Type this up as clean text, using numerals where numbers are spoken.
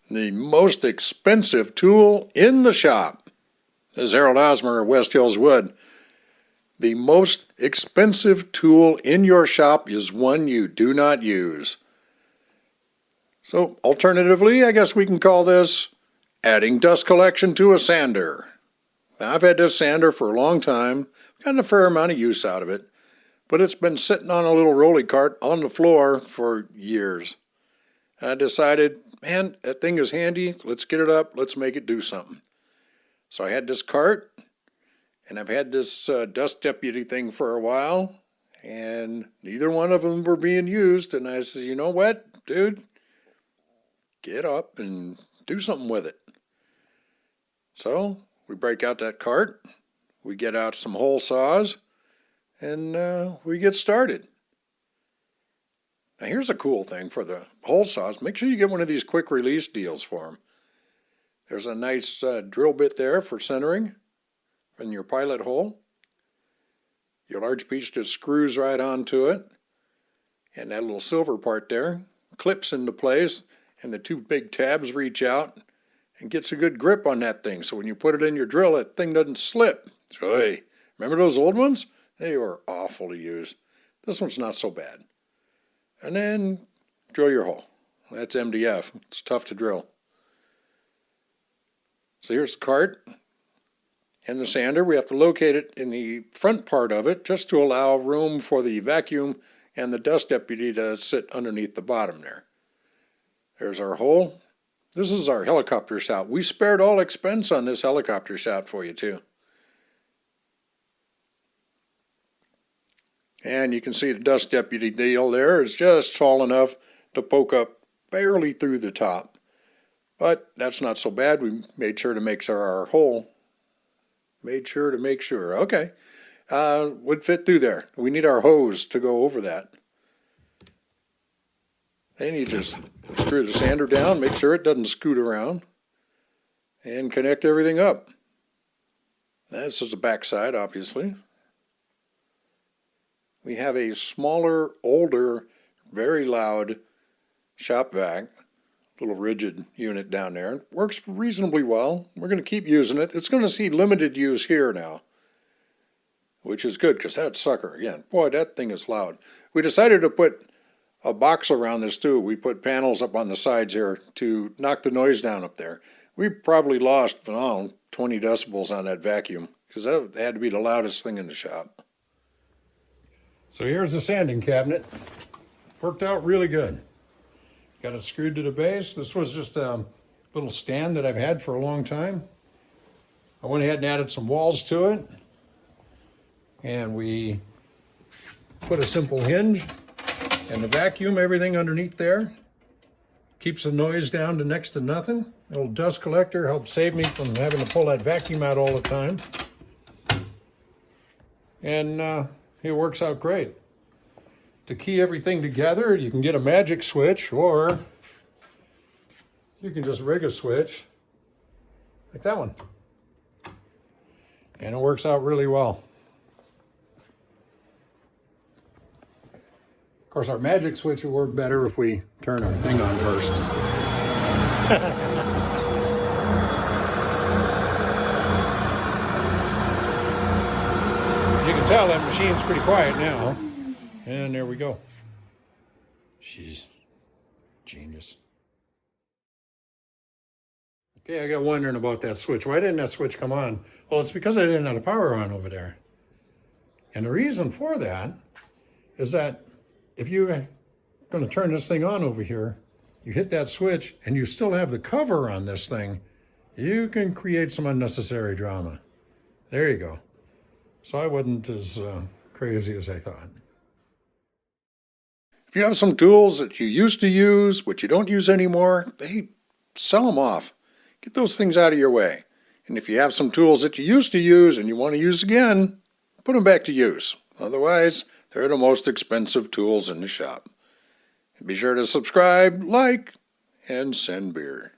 The most expensive tool in the shop. This is Harold Osmer of West Hills Wood. The most expensive tool in your shop is one you do not use. So alternatively, I guess we can call this adding dust collection to a sander. Now, I've had this sander for a long time, gotten a fair amount of use out of it, but it's been sitting on a little rolly cart on the floor for years. And I decided, man, that thing is handy. Let's get it up. Let's make it do something. So I had this cart, and I've had this dust deputy thing for a while, and neither one of them were being used. And I said, you know what, dude? Get up and do something with it. So we break out that cart, we get out some hole saws, and we get started. Now here's a cool thing for the hole saws. Make sure you get one of these quick release deals for them. There's a nice drill bit there for centering in your pilot hole. Your large piece just screws right onto it, and that little silver part there clips into place, and the two big tabs reach out and gets a good grip on that thing. So when you put it in your drill, that thing doesn't slip. So hey, remember those old ones? They were awful to use. This one's not so bad. And then drill your hole. That's MDF. It's tough to drill. So here's the cart and the sander. We have to locate it in the front part of it just to allow room for the vacuum and the dust deputy to sit underneath the bottom there. There's our hole. This is our helicopter shot. We spared all expense on this helicopter shot for you too. And you can see the dust deputy deal there is just tall enough to poke up barely through the top. But that's not so bad. We made sure to make sure our hole, okay, would fit through there. We need our hose to go over that. Then you just screw the sander down, make sure it doesn't scoot around, and connect everything up. This is the back side, obviously. We have a smaller, older, very loud shop vac, little Ridgid unit down there. It works reasonably well. We're going to keep using it. It's going to see limited use here now, which is good because that sucker, again, boy, that thing is loud. We decided to put a box around this too. We put panels up on the sides here to knock the noise down up there. We probably lost, 20 decibels on that vacuum because that had to be the loudest thing in the shop. So here's the sanding cabinet. Worked out really good. Got it screwed to the base. This was just a little stand that I've had for a long time. I went ahead and added some walls to it. And we put a simple hinge and the vacuum, everything underneath there. Keeps the noise down to next to nothing. A little dust collector helps save me from having to pull that vacuum out all the time. And it works out great. To key everything together, you can get a magic switch, or you can just rig a switch like that one. And it works out really well. Of course, our magic switch will work better if we turn our thing on first. You can tell that machine's pretty quiet now. And there we go. She's genius. Okay, I got wondering about that switch. Why didn't that switch come on? Well, it's because I didn't have the power on over there. And the reason for that is that if you're going to turn this thing on over here, you hit that switch and you still have the cover on this thing, you can create some unnecessary drama. There you go. So I wasn't as crazy as I thought. If you have some tools that you used to use, but you don't use anymore, hey, sell them off. Get those things out of your way. And if you have some tools that you used to use and you want to use again, put them back to use. Otherwise, they're the most expensive tools in the shop. And be sure to subscribe, like, and send beer.